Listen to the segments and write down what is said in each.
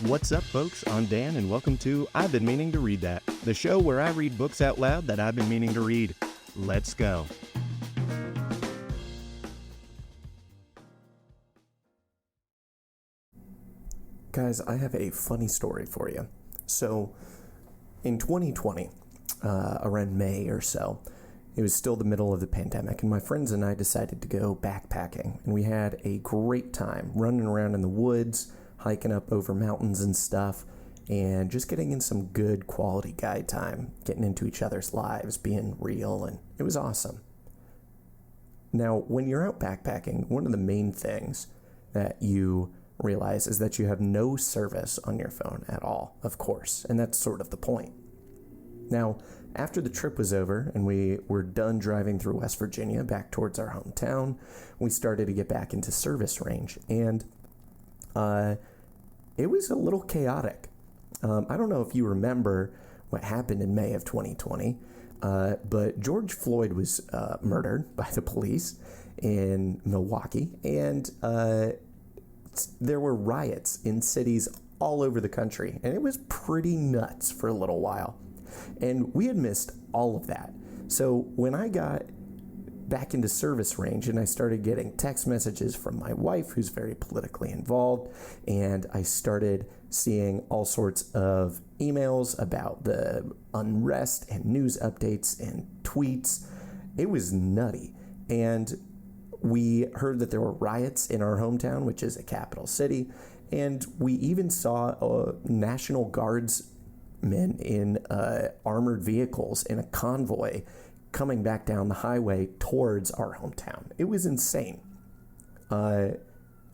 What's up, folks? I'm Dan, and welcome to I've Been Meaning to Read That, the show where I read books out loud that I've been meaning to read. Let's go. Guys, I have a funny story for you. So, in 2020, around May or so, it was still the middle of the pandemic, and my friends and I decided to go backpacking, and we had a great time running around in the woods, hiking up over mountains and stuff, and just getting in some good quality guide time, getting into each other's lives, being real, and it was awesome. Now, when you're out backpacking, one of the main things that you realize is that you have no service on your phone at all, of course, and that's sort of the point. Now, after the trip was over and we were done driving through West Virginia back towards our hometown, we started to get back into service range, and it was a little chaotic. I don't know if you remember what happened in May of 2020, but George Floyd was murdered by the police in Milwaukee, and there were riots in cities all over the country, and it was pretty nuts for a little while. And we had missed all of that. So when I got back into service range and I started getting text messages from my wife, who's very politically involved, and I started seeing all sorts of emails about the unrest and news updates and tweets, it was nutty. And we heard that there were riots in our hometown, which is a capital city, and we even saw National Guardsmen in armored vehicles in a convoy coming back down the highway towards our hometown. It was insane. I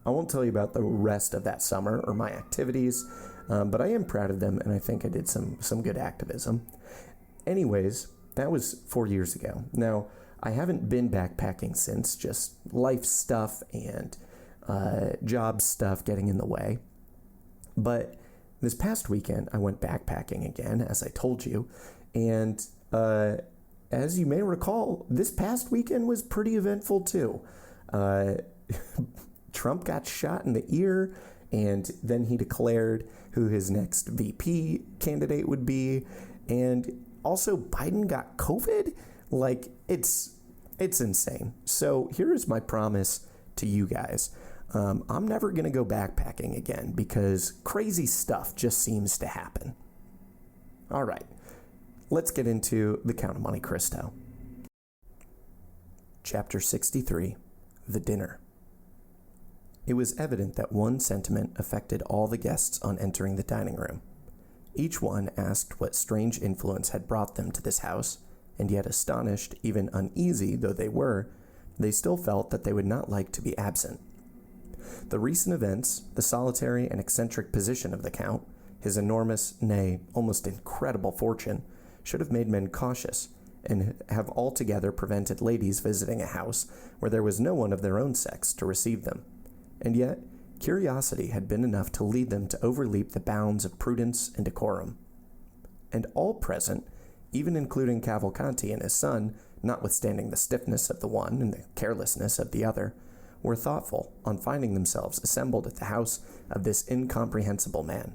won't tell you about the rest of that summer or my activities, but I am proud of them, and I think I did some good activism. Anyways, that was 4 years ago. Now, I haven't been backpacking since, just life stuff and job stuff getting in the way. But this past weekend, I went backpacking again, as I told you, and as you may recall, this past weekend was pretty eventful too. Trump got shot in the ear, and then he declared who his next VP candidate would be, and also Biden got COVID. Like, it's insane. So here is my promise to you guys. I'm never going to go backpacking again because crazy stuff just seems to happen. All right, let's get into the Count of Monte Cristo. Chapter 63, The Dinner. It was evident that one sentiment affected all the guests on entering the dining room. Each one asked what strange influence had brought them to this house, and yet astonished, even uneasy though they were, they still felt that they would not like to be absent. The recent events, the solitary and eccentric position of the Count, his enormous, nay, almost incredible fortune, should have made men cautious, and have altogether prevented ladies visiting a house where there was no one of their own sex to receive them. And yet, curiosity had been enough to lead them to overleap the bounds of prudence and decorum. And all present, even including Cavalcanti and his son, notwithstanding the stiffness of the one and the carelessness of the other, were thoughtful on finding themselves assembled at the house of this incomprehensible man.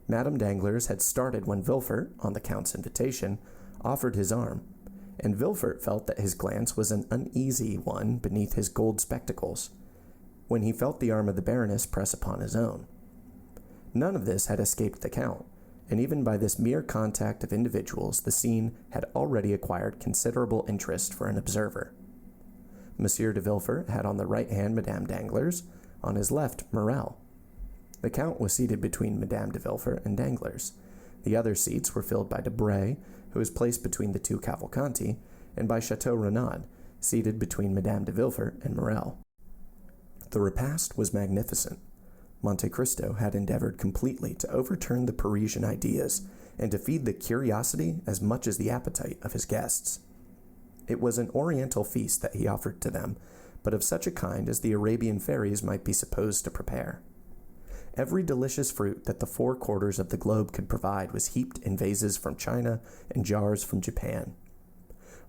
Madame Danglars had started when Villefort, on the Count's invitation, offered his arm, and Villefort felt that his glance was an uneasy one beneath his gold spectacles, when he felt the arm of the Baroness press upon his own. None of this had escaped the Count, and even by this mere contact of individuals, the scene had already acquired considerable interest for an observer. Monsieur de Villefort had on the right hand Madame Danglars, on his left Morrel. The Count was seated between Madame de Villefort and Danglars. The other seats were filled by Debray, who was placed between the two Cavalcanti, and by Chateau Renaud, seated between Madame de Villefort and Morrel. The repast was magnificent. Monte Cristo had endeavored completely to overturn the Parisian ideas and to feed the curiosity as much as the appetite of his guests. It was an oriental feast that he offered to them, but of such a kind as the Arabian fairies might be supposed to prepare. Every delicious fruit that the 4 quarters of the globe could provide was heaped in vases from China and jars from Japan.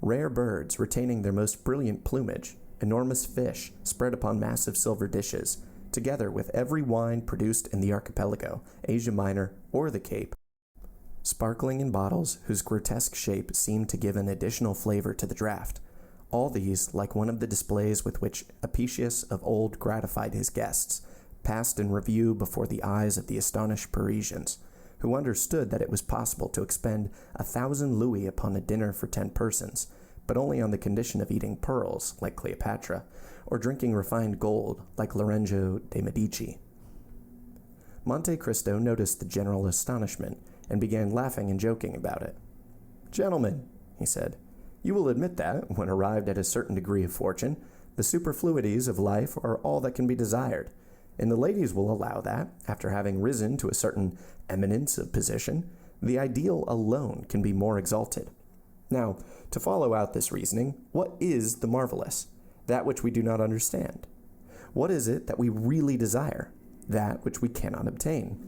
Rare birds retaining their most brilliant plumage, enormous fish spread upon massive silver dishes, together with every wine produced in the archipelago, Asia Minor, or the Cape, sparkling in bottles whose grotesque shape seemed to give an additional flavor to the draught. All these, like one of the displays with which Apicius of old gratified his guests, passed in review before the eyes of the astonished Parisians, who understood that it was possible to expend 1,000 louis upon a dinner for 10 persons, but only on the condition of eating pearls, like Cleopatra, or drinking refined gold, like Lorenzo de' Medici. Monte Cristo noticed the general astonishment, and began laughing and joking about it. "Gentlemen," he said, "you will admit that, when arrived at a certain degree of fortune, the superfluities of life are all that can be desired, and the ladies will allow that, after having risen to a certain eminence of position, the ideal alone can be more exalted. Now, to follow out this reasoning, what is the marvelous? That which we do not understand. What is it that we really desire? That which we cannot obtain.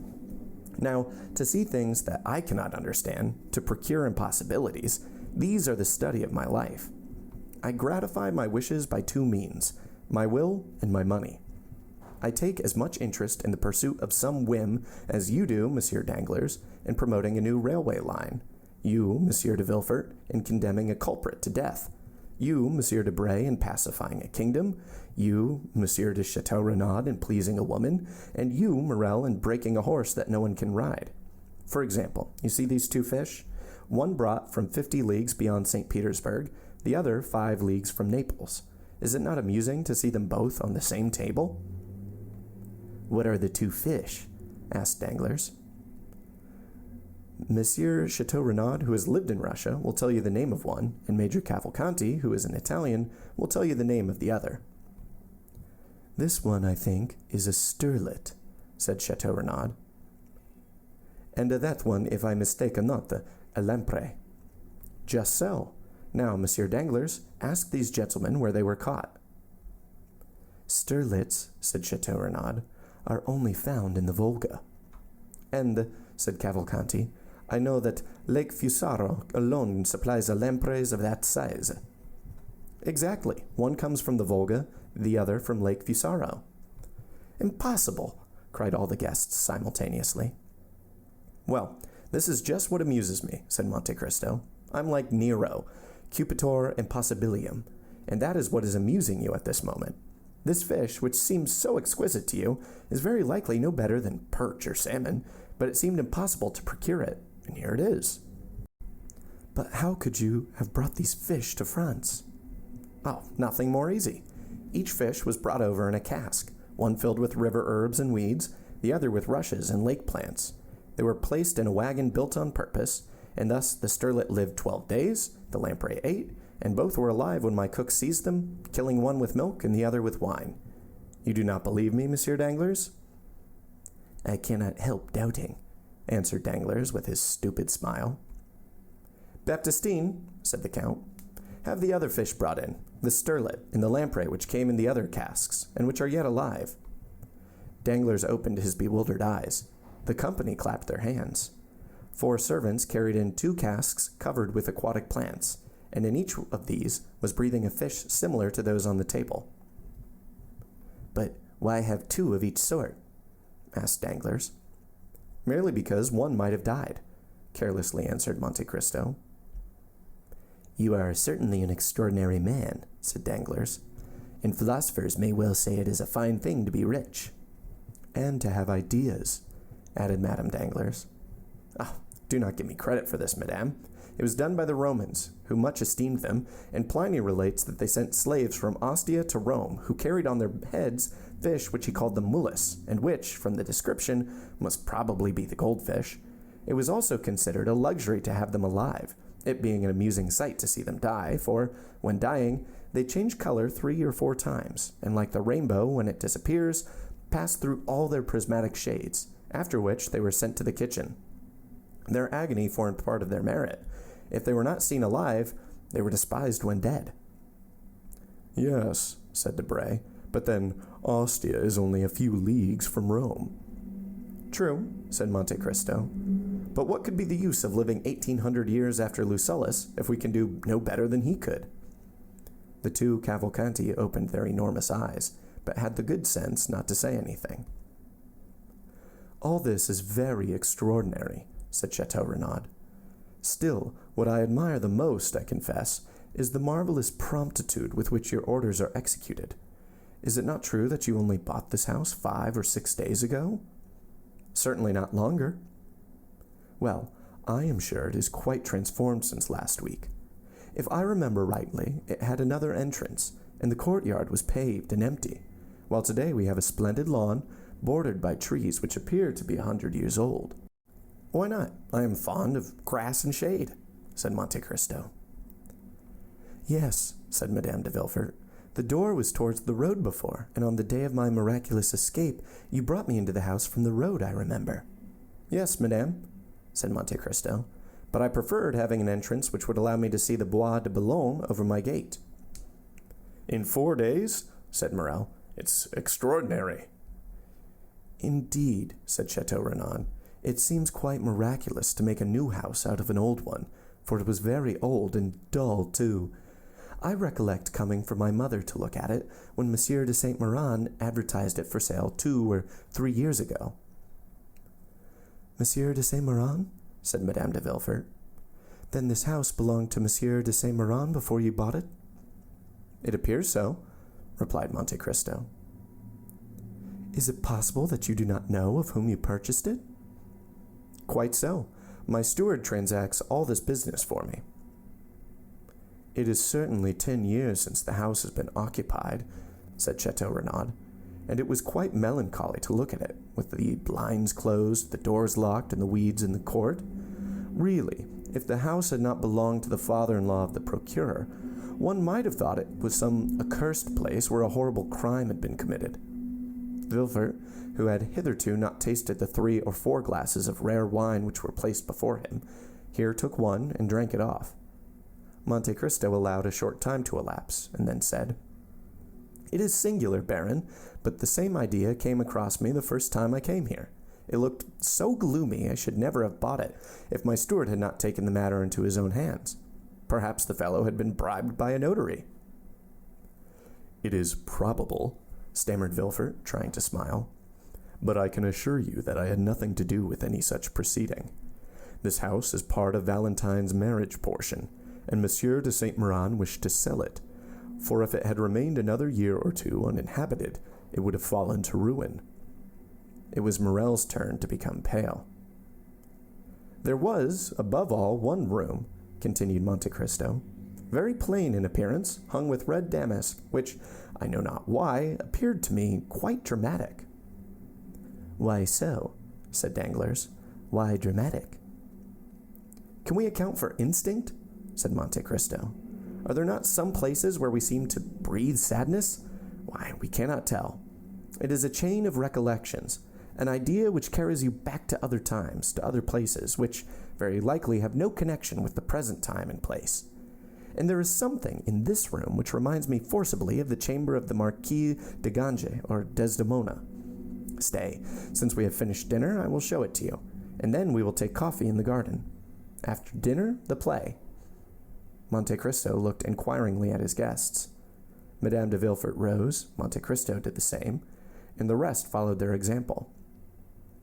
Now, to see things that I cannot understand, to procure impossibilities, these are the study of my life. I gratify my wishes by 2 means, my will and my money. I take as much interest in the pursuit of some whim as you do, Monsieur Danglars, in promoting a new railway line, you, Monsieur de Villefort, in condemning a culprit to death, you, Monsieur de Bray, in pacifying a kingdom, you, Monsieur de Chateau Renaud, in pleasing a woman, and you, Morel, in breaking a horse that no one can ride. For example, you see these 2 fish? One brought from 50 leagues beyond St. Petersburg, the other 5 leagues from Naples. Is it not amusing to see them both on the same table?" "What are the 2 fish?" asked Danglars. "Monsieur Chateau Renaud, who has lived in Russia, will tell you the name of one, and Major Cavalcanti, who is an Italian, will tell you the name of the other." "This one, I think, is a sterlet," said Chateau Renaud. "And that one, if I mistake not, a lamprey." "Just so. Now, Monsieur Danglars, ask these gentlemen where they were caught." "Sterlets," said Chateau Renaud, "are only found in the Volga." "And," said Cavalcanti, "I know that Lake Fusaro alone supplies a lampreys of that size." "Exactly. One comes from the Volga, the other from Lake Fusaro." "Impossible!" cried all the guests simultaneously. "Well, this is just what amuses me," said Monte Cristo. "I'm like Nero, Cupitor impossibilium, and that is what is amusing you at this moment. This fish, which seems so exquisite to you, is very likely no better than perch or salmon, but it seemed impossible to procure it, and here it is." "But how could you have brought these fish to France?" "Oh, nothing more easy. Each fish was brought over in a cask, one filled with river herbs and weeds, the other with rushes and lake plants. They were placed in a wagon built on purpose, and thus the sterlet lived 12 days, the lamprey 8, and both were alive when my cook seized them, killing one with milk and the other with wine. You do not believe me, Monsieur Danglars?" "I cannot help doubting," answered Danglars with his stupid smile. "Baptistine," said the count, "have the other fish brought in, the sterlet and the lamprey which came in the other casks, and which are yet alive." Danglars opened his bewildered eyes. The company clapped their hands. 4 servants carried in 2 casks covered with aquatic plants, and in each of these was breathing a fish similar to those on the table. "But why have 2 of each sort?" asked Danglars. "Merely because one might have died," carelessly answered Monte Cristo. "You are certainly an extraordinary man," said Danglars, "and philosophers may well say it is a fine thing to be rich." "And to have ideas," added Madame Danglars. "Ah, do not give me credit for this, madame. It was done by the Romans, who much esteemed them, and Pliny relates that they sent slaves from Ostia to Rome, who carried on their heads fish which he called the mulus, and which, from the description, must probably be the goldfish. It was also considered a luxury to have them alive, it being an amusing sight to see them die, for, when dying, they change color 3 or 4 times, and like the rainbow, when it disappears, pass through all their prismatic shades, after which they were sent to the kitchen. Their agony formed part of their merit. If they were not seen alive, they were despised when dead." "Yes," said Debray, "but then Ostia is only a few leagues from Rome." "True," said Monte Cristo, "but what could be the use of living 1800 years after Lucullus if we can do no better than he could?" The 2 Cavalcanti opened their enormous eyes, but had the good sense not to say anything. "All this is very extraordinary," said Chateau Renaud. "Still, what I admire the most, I confess, is the marvelous promptitude with which your orders are executed. Is it not true that you only bought this house 5 or 6 days ago?" "Certainly not longer." "Well, I am sure it is quite transformed since last week. If I remember rightly, it had another entrance, and the courtyard was paved and empty, while today we have a splendid lawn, bordered by trees which appear to be 100 years old." "Why not? I am fond of grass and shade," said Monte Cristo. "Yes," said Madame de Villefort. "The door was towards the road before, and on the day of my miraculous escape, you brought me into the house from the road, I remember." "Yes, madame," said Monte Cristo, "but I preferred having an entrance which would allow me to see the Bois de Boulogne over my gate." "In 4 days?" said Morrel. "It's extraordinary." "Indeed," said Chateau Renaud, "it seems quite miraculous to make a new house out of an old one, for it was very old and dull, too. I recollect coming for my mother to look at it when Monsieur de Saint Méran advertised it for sale 2 or 3 years ago." "Monsieur de Saint Méran?" said Madame de Villefort. "Then this house belonged to Monsieur de Saint Méran before you bought it?" "It appears so," replied Monte Cristo. "Is it possible that you do not know of whom you purchased it?" "Quite so. My steward transacts all this business for me." "It is certainly 10 years since the house has been occupied," said Chateau Renaud, "and it was quite melancholy to look at it, with the blinds closed, the doors locked, and the weeds in the court. Really, if the house had not belonged to the father-in-law of the procureur, one might have thought it was some accursed place where a horrible crime had been committed." Villefort, who had hitherto not tasted the 3 or 4 glasses of rare wine which were placed before him, here took one and drank it off. Monte Cristo allowed a short time to elapse, and then said, "It is singular, Baron, but the same idea came across me the first time I came here. It looked so gloomy I should never have bought it if my steward had not taken the matter into his own hands. Perhaps the fellow had been bribed by a notary." "It is probable," stammered Villefort, trying to smile, "but I can assure you that I had nothing to do with any such proceeding. This house is part of Valentine's marriage portion, and Monsieur de Saint Méran wished to sell it, for if it had remained another year or 2 uninhabited, it would have fallen to ruin." It was Morrel's turn to become pale. "There was, above all, one room," continued Monte Cristo, "very plain in appearance, hung with red damask, which, I know not why, appeared to me quite dramatic." "Why so?" said Danglars. "Why dramatic?" "Can we account for instinct?" said Monte Cristo. "Are there not some places where we seem to breathe sadness? Why, we cannot tell. It is a chain of recollections, an idea which carries you back to other times, to other places, which very likely have no connection with the present time and place. And there is something in this room which reminds me forcibly of the chamber of the Marquis de Ganges or Desdemona. Stay, since we have finished dinner, I will show it to you, and then we will take coffee in the garden. After dinner, the play." Monte Cristo looked inquiringly at his guests. Madame de Villefort rose, Monte Cristo did the same, and the rest followed their example.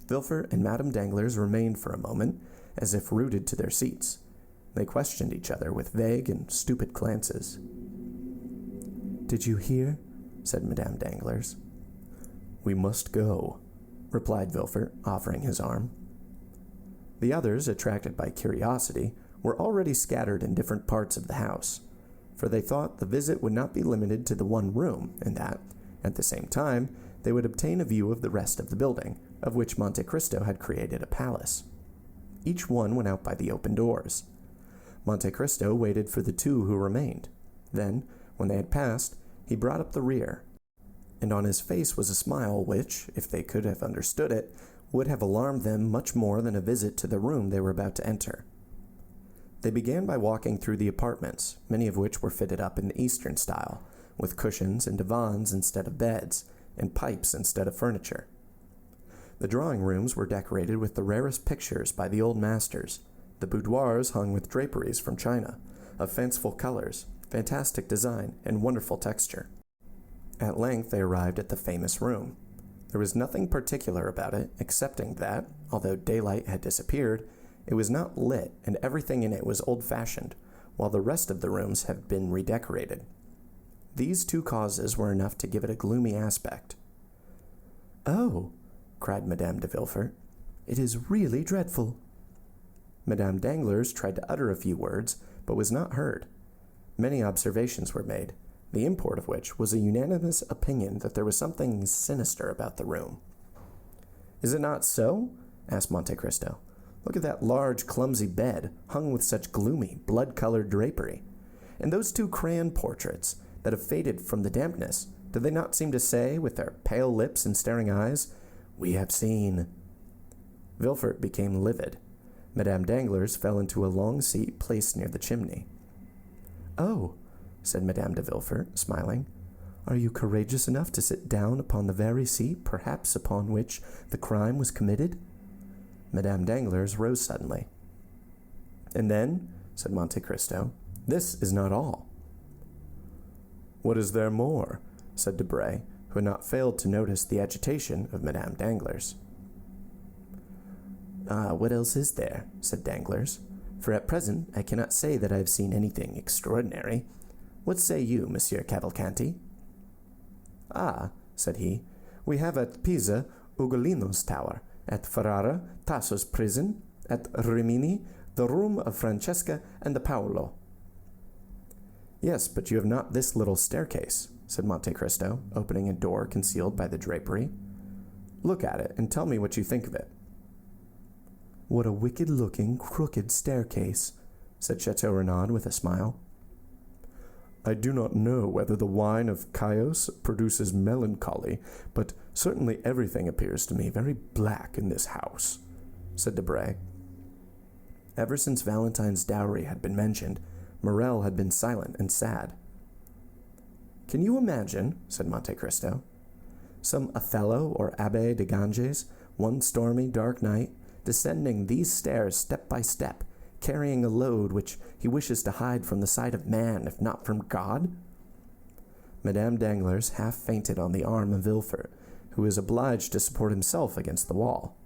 Villefort and Madame Danglars remained for a moment, as if rooted to their seats. They questioned each other with vague and stupid glances. "Did you hear?" said Madame Danglars. "We must go," replied Villefort, offering his arm. The others, attracted by curiosity, were already scattered in different parts of the house, for they thought the visit would not be limited to the one room, and that, at the same time, they would obtain a view of the rest of the building, of which Monte Cristo had created a palace. Each one went out by the open doors. Monte Cristo waited for the 2 who remained. Then, when they had passed, he brought up the rear, and on his face was a smile which, if they could have understood it, would have alarmed them much more than a visit to the room they were about to enter. They began by walking through the apartments, many of which were fitted up in the Eastern style, with cushions and divans instead of beds, and pipes instead of furniture. The drawing rooms were decorated with the rarest pictures by the old masters, the boudoirs hung with draperies from China, of fanciful colors, fantastic design, and wonderful texture. At length they arrived at the famous room. There was nothing particular about it, excepting that, although daylight had disappeared, it was not lit and everything in it was old-fashioned, while the rest of the rooms had been redecorated. These two causes were enough to give it a gloomy aspect. "Oh," cried Madame de Villefort, "it is really dreadful." Madame Danglars tried to utter a few words, but was not heard. Many observations were made, the import of which was a unanimous opinion that there was something sinister about the room. "Is it not so?" asked Monte Cristo. "Look at that large, clumsy bed, hung with such gloomy, blood-colored drapery. And those two crayon portraits that have faded from the dampness, do they not seem to say, with their pale lips and staring eyes, 'We have seen'?" Villefort became livid. Madame Danglars fell into a long seat placed near the chimney. "Oh," said Madame de Villefort, smiling, "are you courageous enough to sit down upon the very seat, perhaps upon which the crime was committed?" Madame Danglars rose suddenly. "And then," said Monte Cristo, "this is not all." "What is there more?" said Debray, who had not failed to notice the agitation of Madame Danglars. "What else is there?" said Danglars. "For at present I cannot say that I have seen anything extraordinary. What say you, Monsieur Cavalcanti?" "Ah," said he, "we have at Pisa Ugolino's tower, at Ferrara Tasso's prison, at Rimini the room of Francesca and the Paolo." "Yes, but you have not this little staircase," said Monte Cristo, opening a door concealed by the drapery. "Look at it, and tell me what you think of it." "What a wicked-looking, crooked staircase," said Chateau Renaud with a smile. "I do not know whether the wine of Chios produces melancholy, but certainly everything appears to me very black in this house," said Debray. Ever since Valentine's dowry had been mentioned, Morrel had been silent and sad. "Can you imagine," said Monte Cristo, "some Othello or Abbé de Ganges, one stormy, dark night, descending these stairs step by step, carrying a load which he wishes to hide from the sight of man, if not from God?" Madame Danglars half fainted on the arm of Villefort, who was obliged to support himself against the wall.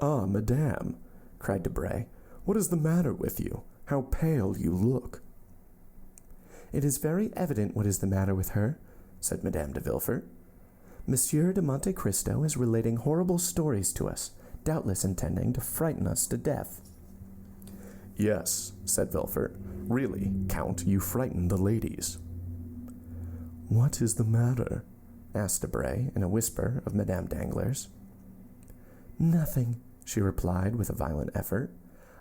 "Ah, madame," cried Debray, "what is the matter with you? How pale you look!" "It is very evident what is the matter with her," said Madame de Villefort. "Monsieur de Monte Cristo is relating horrible stories to us, doubtless intending to frighten us to death." "Yes," said Villefort. "Really, Count, you frighten the ladies." "What is the matter?" asked Debray in a whisper of Madame Danglars. "Nothing," she replied with a violent effort.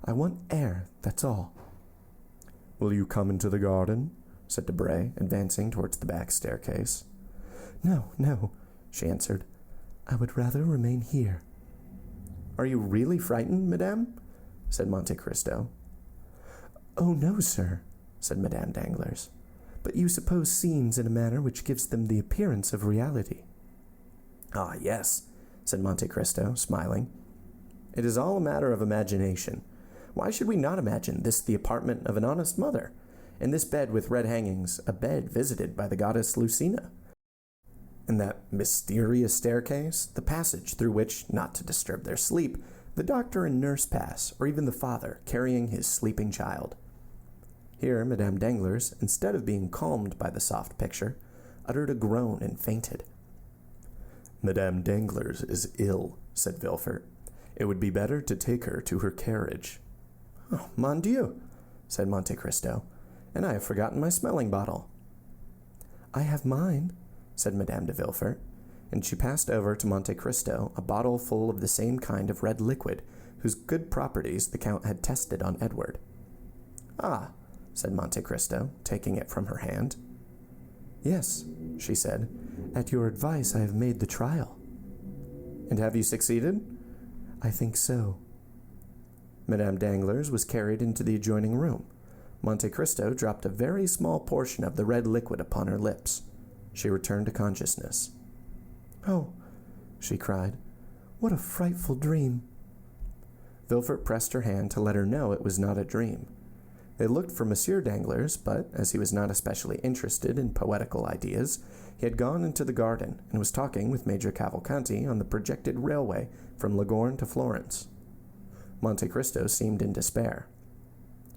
"I want air, that's all." "Will you come into the garden?" said Debray, advancing towards the back staircase. "No, no," she answered. "I would rather remain here." "Are you really frightened, madame?" said Monte Cristo. "Oh, no, sir," said Madame Danglars. "But you suppose scenes in a manner which gives them the appearance of reality." "Ah, yes," said Monte Cristo, smiling. "It is all a matter of imagination. Why should we not imagine this the apartment of an honest mother, and this bed with red hangings a bed visited by the goddess Lucina? And that mysterious staircase, the passage through which, not to disturb their sleep, the doctor and nurse pass, or even the father carrying his sleeping child." Here Madame Danglars, instead of being calmed by the soft picture, uttered a groan and fainted. "Madame Danglars is ill," said Villefort. "It would be better to take her to her carriage." "Oh, mon Dieu!" said Monte Cristo, "and I have forgotten my smelling bottle." "I have mine," said Madame de Villefort, and she passed over to Monte Cristo a bottle full of the same kind of red liquid whose good properties the Count had tested on Edward. "Ah," said Monte Cristo, taking it from her hand. "Yes," she said, "at your advice I have made the trial." "And have you succeeded?" "I think so." Madame Danglars was carried into the adjoining room. Monte Cristo dropped a very small portion of the red liquid upon her lips. She returned to consciousness. "Oh," she cried, "what a frightful dream!" Villefort pressed her hand to let her know it was not a dream. They looked for Monsieur Danglars, but as he was not especially interested in poetical ideas, he had gone into the garden and was talking with Major Cavalcanti on the projected railway from Livorno to Florence. Monte Cristo seemed in despair.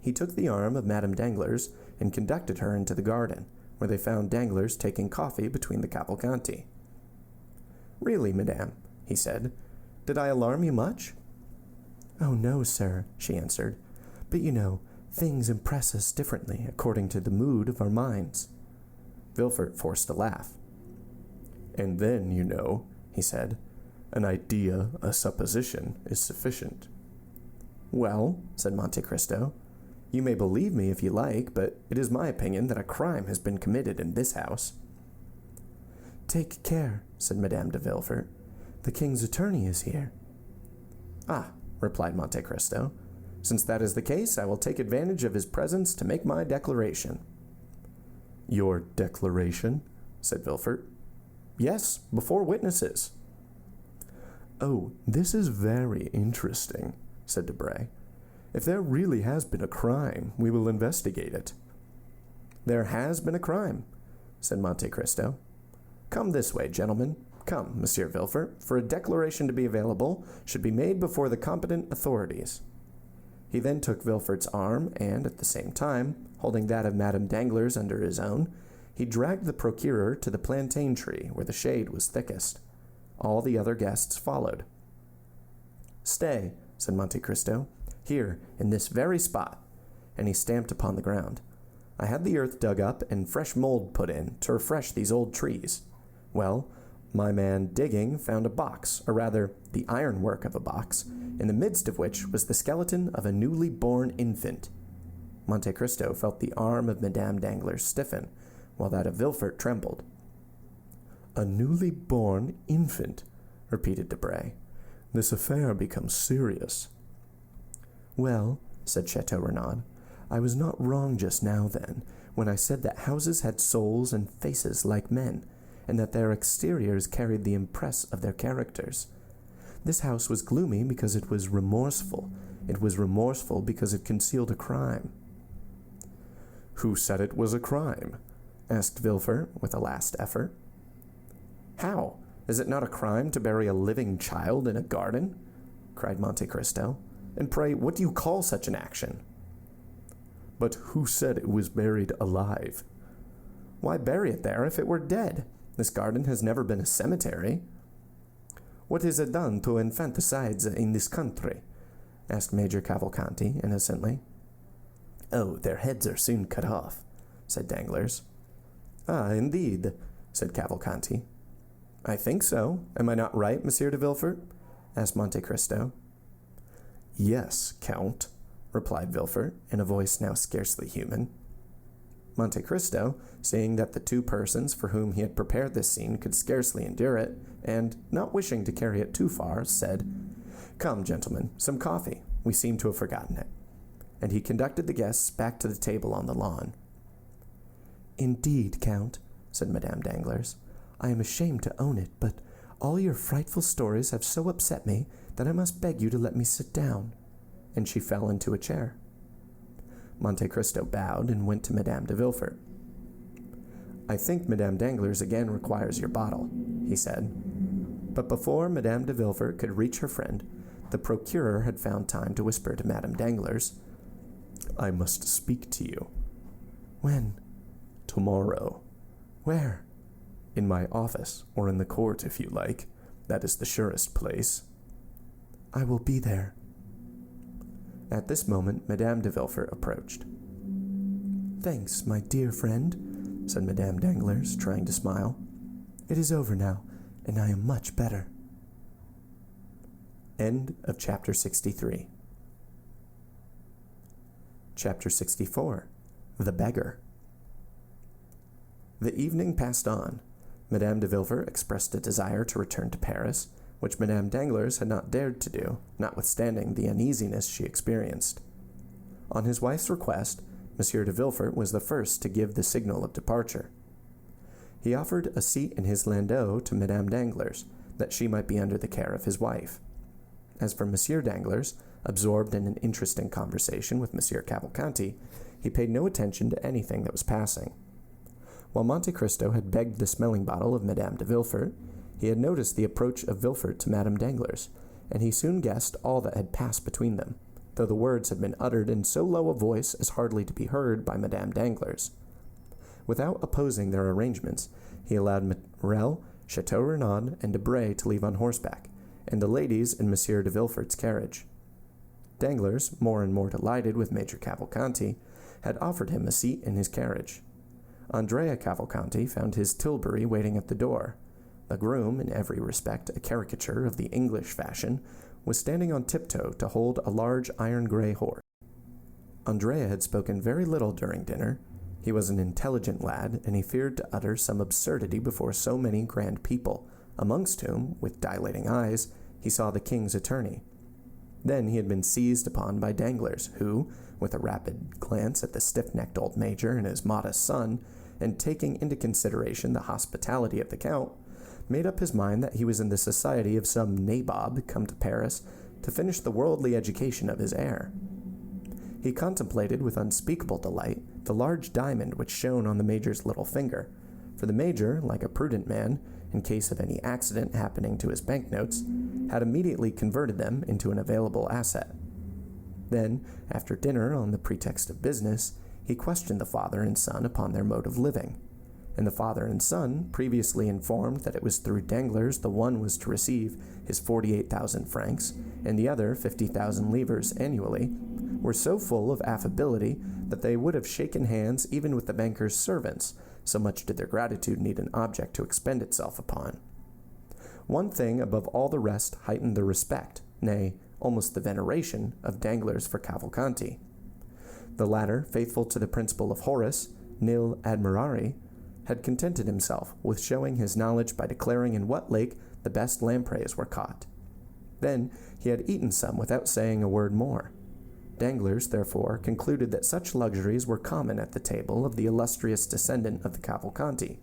He took the arm of Madame Danglars and conducted her into the garden, where they found Danglars taking coffee between the Cavalcanti. "Really, madame," he said, "did I alarm you much?" "Oh, no, sir," she answered, "but you know, things impress us differently according to the mood of our minds." Villefort forced a laugh. "And then, you know," he said, "an idea, a supposition, is sufficient." "Well," said Monte Cristo, "you may believe me if you like, but it is my opinion that a crime has been committed in this house." "Take care," said Madame de Villefort. "The king's attorney is here." "Ah," replied Monte Cristo, "since that is the case, I will take advantage of his presence to make my declaration." "Your declaration?" said Villefort. "Yes, before witnesses." "Oh, this is very interesting," said Debray. "If there really has been a crime, we will investigate it." "There has been a crime," said Monte Cristo. "Come this way, gentlemen. Come, Monsieur Villefort, for a declaration to be available should be made before the competent authorities." He then took Villefort's arm, and at the same time, holding that of Madame Danglars under his own, he dragged the procureur to the plantain tree where the shade was thickest. All the other guests followed. "Stay," said Monte Cristo, "here, in this very spot," and he stamped upon the ground. "I had the earth dug up and fresh mold put in to refresh these old trees. Well, my man digging found a box, or rather the ironwork of a box, in the midst of which was the skeleton of a newly born infant." Monte Cristo felt the arm of Madame Danglars stiffen, while that of Villefort trembled. "A newly born infant," repeated Debray. "This affair becomes serious." "Well," said Chateau Renaud, "I was not wrong just now, then, when I said that houses had souls and faces like men, and that their exteriors carried the impress of their characters. This house was gloomy because it was remorseful. It was remorseful because it concealed a crime." "Who said it was a crime?" asked Villefort with a last effort. "How? Is it not a crime to bury a living child in a garden?" cried Monte Cristo. "And pray, what do you call such an action?" "But who said it was buried alive?" "Why bury it there if it were dead? This garden has never been a cemetery." "What is it done to infanticides in this country?" asked Major Cavalcanti innocently. "Oh, their heads are soon cut off," said Danglars. "Ah, indeed," said Cavalcanti. "I think so. Am I not right, Monsieur de Villefort?" asked Monte Cristo. "Yes, Count," replied Villefort, in a voice now scarcely human. Monte Cristo, seeing that the two persons for whom he had prepared this scene could scarcely endure it, and not wishing to carry it too far, said, "Come, gentlemen, some coffee. We seem to have forgotten it." And he conducted the guests back to the table on the lawn. "Indeed, Count," said Madame Danglars, "I am ashamed to own it, but all your frightful stories have so upset me that I must beg you to let me sit down." And she fell into a chair. Monte Cristo bowed and went to Madame de Villefort. "I think Madame Danglars again requires your bottle," he said. But before Madame de Villefort could reach her friend, the procureur had found time to whisper to Madame Danglars, "I must speak to you." "When?" "Tomorrow." "Where?" "In my office, or in the court, if you like. That is the surest place." "I will be there." At this moment, Madame de Villefort approached. "Thanks, my dear friend," said Madame Danglars, trying to smile. "It is over now, and I am much better." End of chapter 63. Chapter 64. The Beggar. The evening passed on. Madame de Villefort expressed a desire to return to Paris, which Madame Danglars had not dared to do, notwithstanding the uneasiness she experienced. On his wife's request, Monsieur de Villefort was the first to give the signal of departure. He offered a seat in his landau to Madame Danglars, that she might be under the care of his wife. As for Monsieur Danglars, Absorbed in an interesting conversation with Monsieur Cavalcanti, he paid no attention to anything that was passing. While Monte Cristo had begged the smelling bottle of Madame de Villefort, he had noticed the approach of Villefort to Madame Danglars, and he soon guessed all that had passed between them, though the words had been uttered in so low a voice as hardly to be heard by Madame Danglars. Without opposing their arrangements, he allowed Morel, Chateau Renaud, and Debray to leave on horseback, and the ladies in Monsieur de Villefort's carriage. Danglars, more and more delighted with Major Cavalcanti, had offered him a seat in his carriage. Andrea Cavalcanti found his tilbury waiting at the door. The groom, in every respect a caricature of the English fashion, was standing on tiptoe to hold a large iron-gray horse. Andrea had spoken very little during dinner. He was an intelligent lad, and he feared to utter some absurdity before so many grand people, amongst whom, with dilating eyes, he saw the king's attorney. Then he had been seized upon by Danglars, who, with a rapid glance at the stiff-necked old major and his modest son, and taking into consideration the hospitality of the count, made up his mind that he was in the society of some nabob come to Paris to finish the worldly education of his heir. He contemplated with unspeakable delight the large diamond which shone on the major's little finger, for the major, like a prudent man, in case of any accident happening to his banknotes, had immediately converted them into an available asset. Then, after dinner, on the pretext of business, he questioned the father and son upon their mode of living, and the father and son, previously informed that it was through Danglars the one was to receive his 48,000 francs, and the other 50,000 livres annually, were so full of affability that they would have shaken hands even with the banker's servants, so much did their gratitude need an object to expend itself upon. One thing above all the rest heightened the respect, nay, almost the veneration, of Danglars for Cavalcanti. The latter, faithful to the principle of Horace, nil admirari, had contented himself with showing his knowledge by declaring in what lake the best lampreys were caught. Then he had eaten some without saying a word more. Danglars, therefore, concluded that such luxuries were common at the table of the illustrious descendant of the Cavalcanti,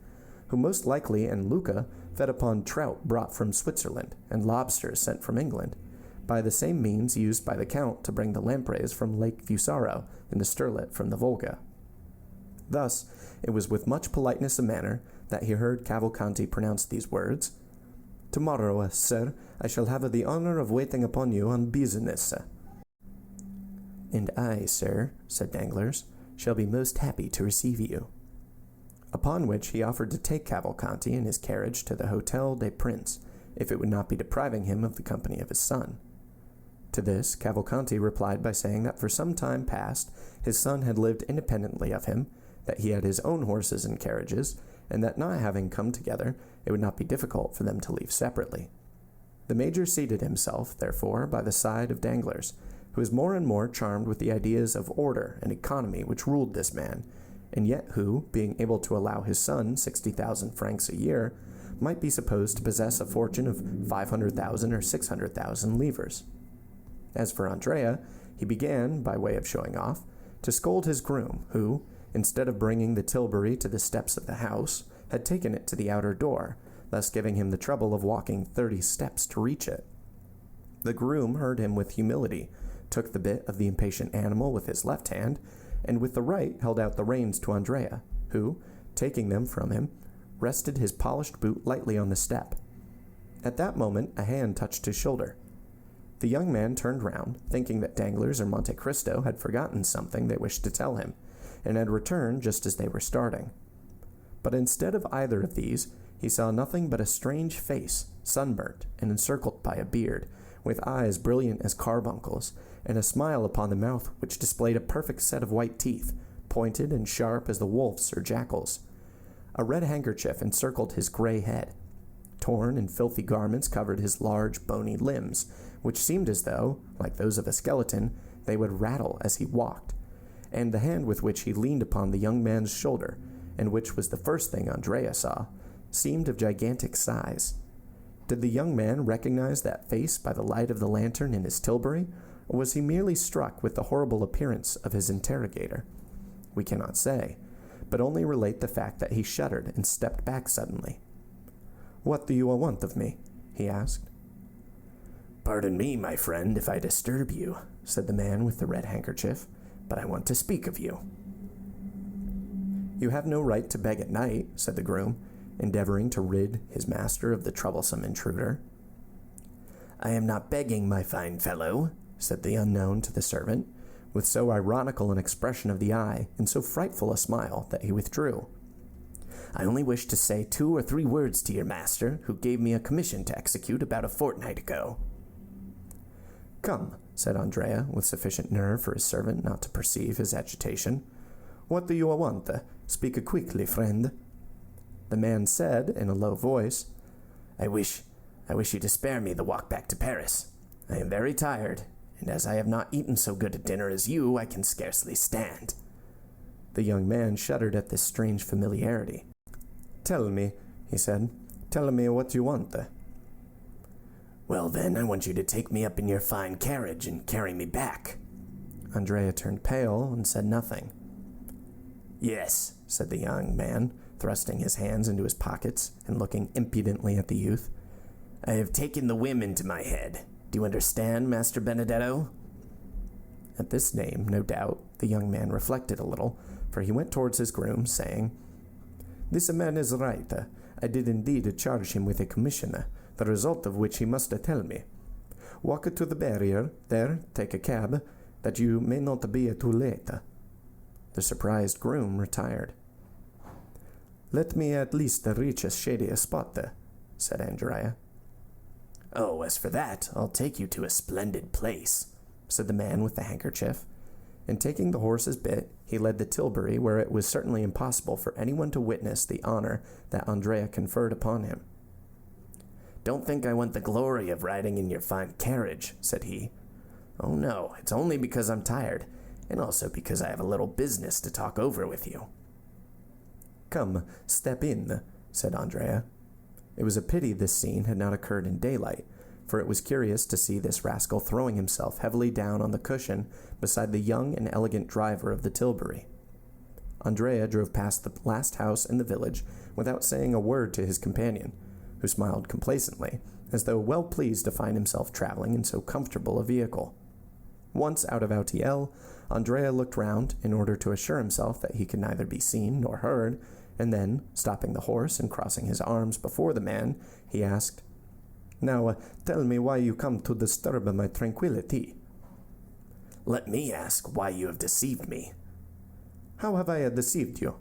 who most likely in Lucca fed upon trout brought from Switzerland and lobsters sent from England, by the same means used by the Count to bring the lampreys from Lake Fusaro and the sterlet from the Volga. Thus, it was with much politeness of manner that he heard Cavalcanti pronounce these words: "Tomorrow, sir, I shall have the honor of waiting upon you on business." "And I, sir," said Danglars, "shall be most happy to receive you." Upon which he offered to take Cavalcanti in his carriage to the Hôtel des Princes, if it would not be depriving him of the company of his son. To this, Cavalcanti replied by saying that for some time past his son had lived independently of him, that he had his own horses and carriages, and that not having come together, it would not be difficult for them to leave separately. The major seated himself, therefore, by the side of Danglars, who was more and more charmed with the ideas of order and economy which ruled this man, and yet who, being able to allow his son 60,000 francs a year, might be supposed to possess a fortune of 500,000 or 600,000 livres. As for Andrea, he began, by way of showing off, to scold his groom, who, instead of bringing the tilbury to the steps of the house, had taken it to the outer door, thus giving him the trouble of walking 30 steps to reach it. The groom heard him with humility, took the bit of the impatient animal with his left hand, and with the right held out the reins to Andrea, who, taking them from him, rested his polished boot lightly on the step. At that moment a hand touched his shoulder. The young man turned round, thinking that Danglars or Monte Cristo had forgotten something they wished to tell him, and had returned just as they were starting. But instead of either of these, he saw nothing but a strange face, sunburnt and encircled by a beard, with eyes brilliant as carbuncles, and a smile upon the mouth which displayed a perfect set of white teeth, pointed and sharp as the wolf's or jackal's. A red handkerchief encircled his gray head. Torn and filthy garments covered his large, bony limbs, which seemed as though, like those of a skeleton, they would rattle as he walked, and the hand with which he leaned upon the young man's shoulder, and which was the first thing Andrea saw, seemed of gigantic size. Did the young man recognize that face by the light of the lantern in his tilbury, or was he merely struck with the horrible appearance of his interrogator? We cannot say, but only relate the fact that he shuddered and stepped back suddenly. "What do you want of me?" he asked. Pardon me, my friend, if I disturb you, said the man with the red handkerchief, but I want to speak of you. You have no right to beg at night, said the groom, endeavoring to rid his master of the troublesome intruder. I am not begging, my fine fellow, said the unknown to the servant, with so ironical an expression of the eye and so frightful a smile that he withdrew. I only wish to say 2 or 3 words to your master, who gave me a commission to execute about a fortnight ago. Come, said Andrea, with sufficient nerve for his servant not to perceive his agitation. What do you want? Speak quickly, friend. The man said, in a low voice, I wish you to spare me the walk back to Paris. I am very tired, and as I have not eaten so good a dinner as you, I can scarcely stand. The young man shuddered at this strange familiarity. Tell me, he said. Tell me what you want. Well, then, I want you to take me up in your fine carriage and carry me back. Andrea turned pale and said nothing. Yes, said the young man, thrusting his hands into his pockets and looking impudently at the youth. I have taken the whim into my head. Do you understand, Master Benedetto? At this name, no doubt, the young man reflected a little, for he went towards his groom, saying, This man is right. I did indeed charge him with a commission, the result of which he must tell me. Walk to the barrier, there, take a cab, that you may not be too late. The surprised groom retired. Let me at least reach a shady spot, said Andrea. Oh, as for that, I'll take you to a splendid place, said the man with the handkerchief, and taking the horse's bit, he led the tilbury where it was certainly impossible for anyone to witness the honor that Andrea conferred upon him. Don't think I want the glory of riding in your fine carriage, said he. Oh no, it's only because I'm tired, and also because I have a little business to talk over with you. Come, step in, said Andrea. It was a pity this scene had not occurred in daylight, for it was curious to see this rascal throwing himself heavily down on the cushion beside the young and elegant driver of the tilbury. Andrea drove past the last house in the village without saying a word to his companion, who smiled complacently, as though well pleased to find himself traveling in so comfortable a vehicle. Once out of Autiel, Andrea looked round in order to assure himself that he could neither be seen nor heard, and then, stopping the horse and crossing his arms before the man, he asked, Now, tell me why you come to disturb my tranquillity. Let me ask why you have deceived me. How have I deceived you?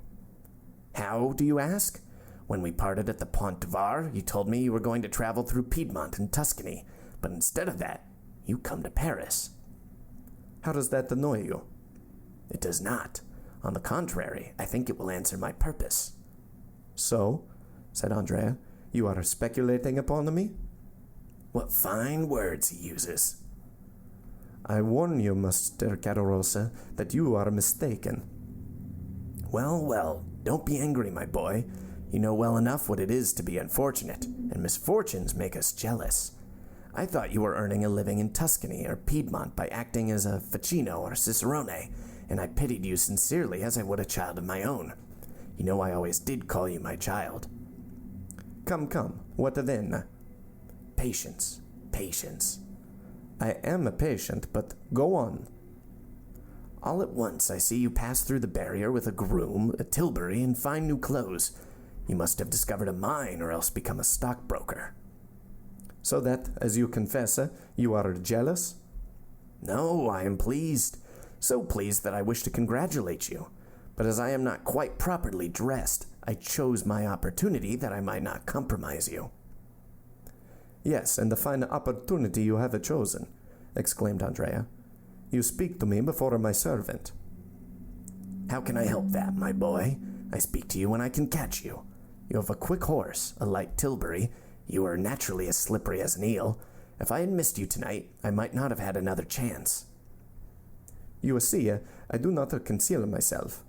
How, do you ask? When we parted at the Pont de Var, you told me you were going to travel through Piedmont and Tuscany, but instead of that, you come to Paris. How does that annoy you? It does not. On the contrary, I think it will answer my purpose. So, said Andrea, you are speculating upon me? What fine words he uses. I warn you, Master Cararossa, that you are mistaken. Well, don't be angry, my boy. You know well enough what it is to be unfortunate, and misfortunes make us jealous. I thought you were earning a living in Tuscany or Piedmont by acting as a Ficino or Cicerone, and I pitied you sincerely as I would a child of my own. You know I always did call you my child. Come, what then? Patience. I am a patient, but go on. All at once I see you pass through the barrier with a groom, a tilbury, and fine new clothes. You must have discovered a mine or else become a stockbroker. So that, as you confess, you are jealous? No, I am pleased. So pleased that I wish to congratulate you. But as I am not quite properly dressed, I chose my opportunity that I might not compromise you. Yes, and the fine opportunity you have chosen, exclaimed Andrea. You speak to me before my servant. How can I help that, my boy? I speak to you when I can catch you. You have a quick horse, a light tilbury. You are naturally as slippery as an eel. If I had missed you tonight, I might not have had another chance. You see, I do not conceal myself.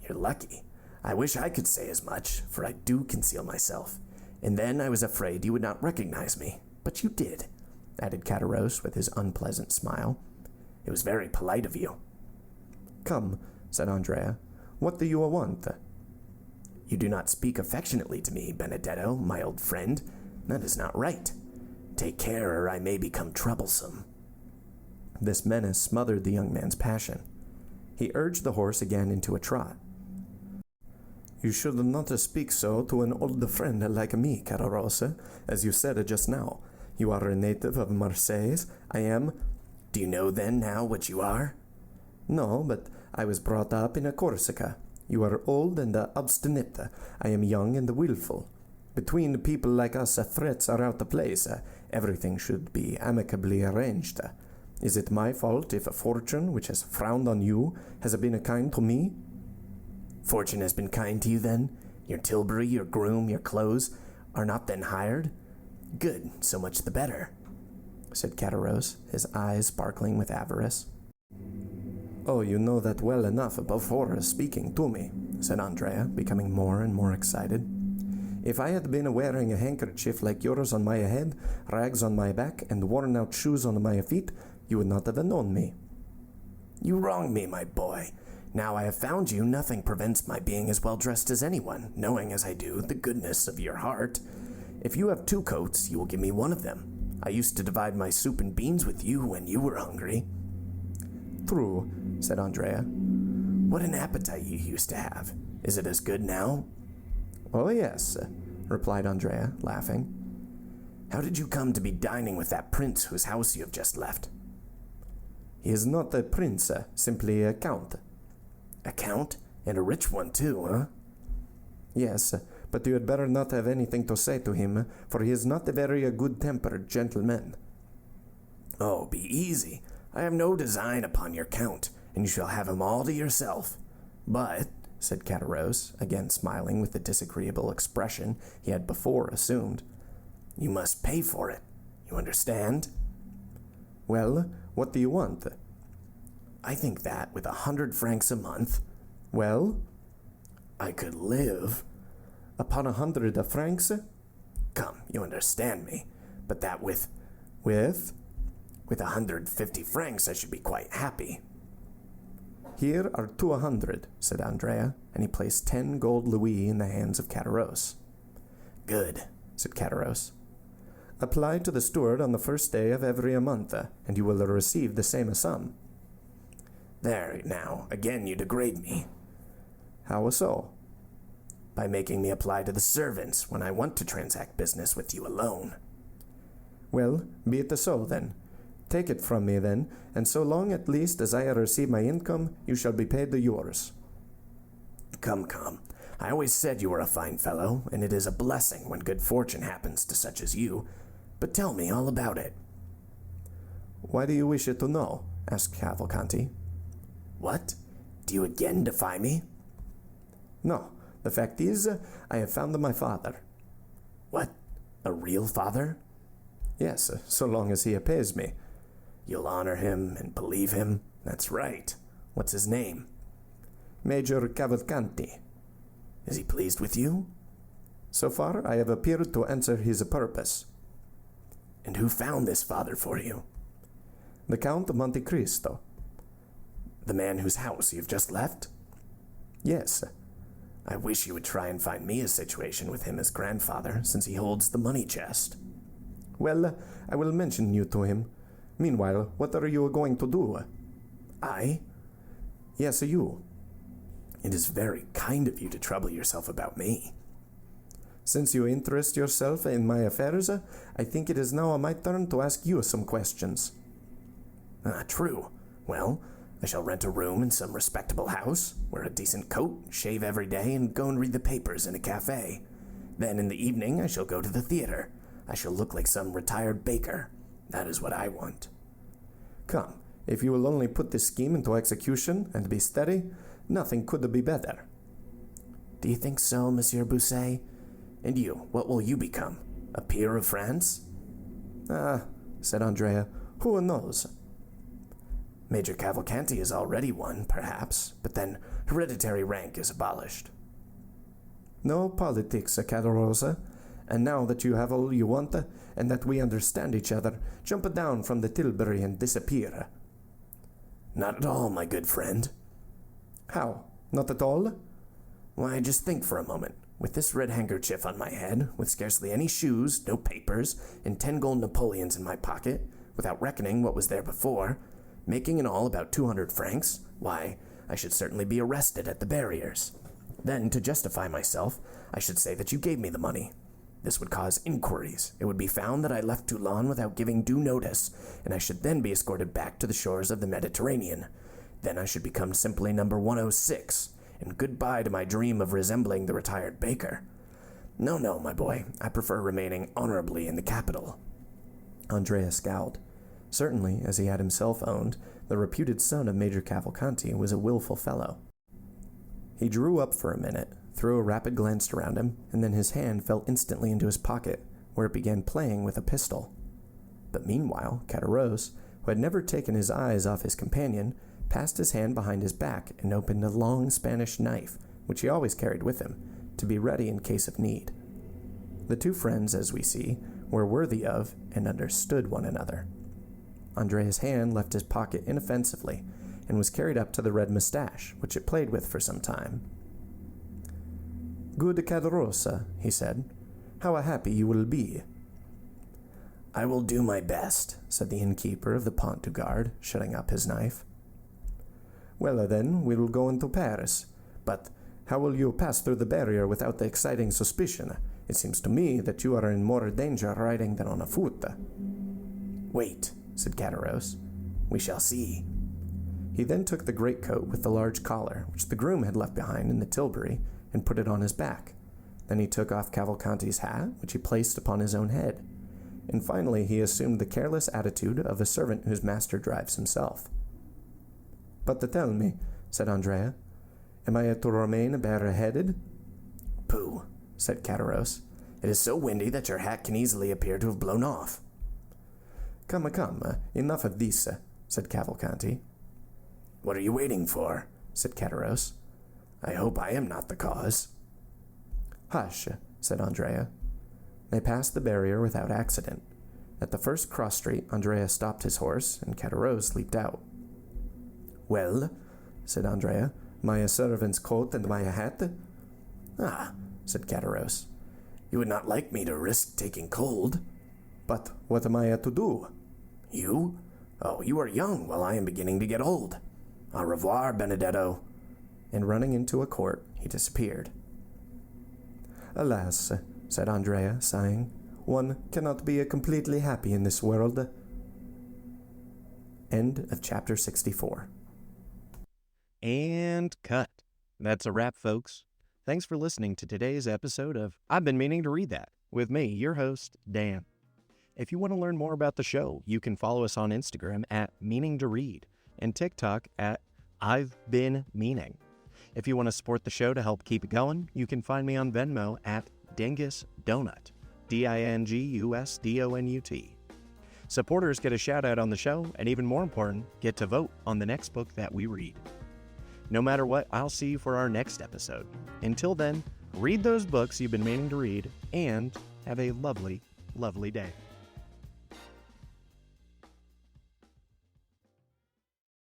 You're lucky. I wish I could say as much, for I do conceal myself. And then I was afraid you would not recognize me. But you did, added Cataros with his unpleasant smile. It was very polite of you. Come, said Andrea. What do you want? You do not speak affectionately to me, Benedetto, my old friend. That is not right. Take care, or I may become troublesome." This menace smothered the young man's passion. He urged the horse again into a trot. "You should not speak so to an old friend like me, cara Rosa, as you said just now. You are a native of Marseilles. I am—" "Do you know then now what you are?" "No, but I was brought up in Corsica. You are old and obstinate. I am young and willful. Between people like us, threats are out of place. Everything should be amicably arranged. Is it my fault if a fortune which has frowned on you has been kind to me?" "Fortune has been kind to you, then? Your tilbury, your groom, your clothes are not then hired? Good, so much the better," said Caderousse, his eyes sparkling with avarice. "Oh, you know that well enough before speaking to me," said Andrea, becoming more and more excited. "If I had been wearing a handkerchief like yours on my head, rags on my back, and worn-out shoes on my feet, you would not have known me." "You wrong me, my boy. Now I have found you, nothing prevents my being as well dressed as anyone, knowing as I do the goodness of your heart. If you have 2 coats, you will give me one of them. I used to divide my soup and beans with you when you were hungry." "True," said Andrea. "What an appetite you used to have. Is it as good now?" "Oh, yes," replied Andrea, laughing. "How did you come to be dining with that prince whose house you have just left?" "He is not a prince, simply a count." "A count? And a rich one, too, huh?" "Yes, but you had better not have anything to say to him, for he is not a very good-tempered gentleman." "Oh, be easy. I have no design upon your count, and you shall have him all to yourself. But," said Caderousse, again smiling with the disagreeable expression he had before assumed, "you must pay for it. You understand?" "Well, what do you want?" "I think that with 100 francs a month—" "Well?" "I could live—" "Upon 100 francs?" "Come, you understand me. But that with—" "With?" "With 150 francs I should be quite happy." "Here are 200, said Andrea, and he placed 10 gold louis in the hands of Caderousse. "Good," said Caderousse. "Apply to the steward on the first day of every month, and you will receive the same sum." "There, now, again you degrade me." "How so?" "By making me apply to the servants when I want to transact business with you alone." "Well, be it so, then. Take it from me, then, and so long at least as I receive my income, you shall be paid yours." "Come, come. I always said you were a fine fellow, and it is a blessing when good fortune happens to such as you. But tell me all about it." "Why do you wish to know?" asked Cavalcanti. "What? Do you again defy me?" "No. The fact is, I have found my father." "What? A real father?" "Yes, so long as he pays me." "You'll honor him and believe him? That's right. What's his name?" "Major Cavalcanti." "Is he pleased with you?" "So far, I have appeared to answer his purpose." "And who found this father for you?" "The Count of Monte Cristo." "The man whose house you've just left?" "Yes." "I wish you would try and find me a situation with him as grandfather, since he holds the money chest." "Well, I will mention you to him. Meanwhile, what are you going to do?" "I?" "Yes, you." "It is very kind of you to trouble yourself about me." "Since you interest yourself in my affairs, I think it is now my turn to ask you some questions." "Ah, true. Well, I shall rent a room in some respectable house, wear a decent coat, shave every day, and go and read the papers in a cafe. Then in the evening I shall go to the theater. I shall look like some retired baker. That is what I want." "Come, if you will only put this scheme into execution and be steady, nothing could be better." "Do you think so, Monsieur Bousset? And you, what will you become? A peer of France?" "Ah," said Andrea, "who knows?" "Major Cavalcanti is already one, perhaps, but then hereditary rank is abolished." "No politics, Caderousse. And now that you have all you want, and that we understand each other, jump down from the tilbury and disappear." "Not at all, my good friend." "How? Not at all?" "Why, just think for a moment. With this red handkerchief on my head, with scarcely any shoes, no papers, and 10 gold Napoleons in my pocket, without reckoning what was there before, making in all about 200 francs, why, I should certainly be arrested at the barriers. Then, to justify myself, I should say that you gave me the money. This would cause inquiries. It would be found that I left Toulon without giving due notice, and I should then be escorted back to the shores of the Mediterranean. Then I should become simply number 106, and goodbye to my dream of resembling the retired baker. No, my boy, I prefer remaining honorably in the capital. Andrea scowled. Certainly, as he had himself owned, the reputed son of Major Cavalcanti was a willful fellow. He drew up for a minute, threw a rapid glance around him, and then his hand fell instantly into his pocket, where it began playing with a pistol. But meanwhile, Caderousse, who had never taken his eyes off his companion, passed his hand behind his back and opened a long Spanish knife, which he always carried with him, to be ready in case of need. The two friends, as we see, were worthy of and understood one another. Andrea's hand left his pocket inoffensively and was carried up to the red mustache, which it played with for some time. "Good Caderousse," he said, "how happy you will be." "I will do my best," said the innkeeper of the Pont du Gard, shutting up his knife. "Well, then, we will go into Paris. But how will you pass through the barrier without exciting suspicion? It seems to me that you are in more danger riding than on foot." "Wait," said Caderousse. "We shall see." He then took the greatcoat with the large collar, which the groom had left behind in the tilbury, and put it on his back. Then he took off Cavalcanti's hat, which he placed upon his own head. And finally he assumed the careless attitude of a servant whose master drives himself. "But tell me," said Andrea, "am I to remain bareheaded?" "Pooh," said Caderousse. "It is so windy that your hat can easily appear to have blown off." Come, enough of this," said Cavalcanti. "What are you waiting for?" said Caderousse. "I hope I am not the cause." "Hush," said Andrea. They passed the barrier without accident. At the first cross street, Andrea stopped his horse, and Caderousse leaped out. "Well," said Andrea, "my servant's coat and my hat?" "Ah," said Caderousse, "you would not like me to risk taking cold." "But what am I to do?" "You? Oh, you are young, while I am beginning to get old. Au revoir, Benedetto." And running into a court, he disappeared. "Alas," said Andrea, sighing, "one cannot be completely happy in this world." End of chapter 64. And cut. That's a wrap, folks. Thanks for listening to today's episode of I've Been Meaning to Read That, with me, your host, Dan. If you want to learn more about the show, you can follow us on Instagram at Meaning to Read and TikTok at I've Been Meaning. If you want to support the show to help keep it going, you can find me on Venmo at Dingus Donut, DINGUSDONUT. Supporters get a shout out on the show, and even more important, get to vote on the next book that we read. No matter what, I'll see you for our next episode. Until then, read those books you've been meaning to read, and have a lovely, lovely day.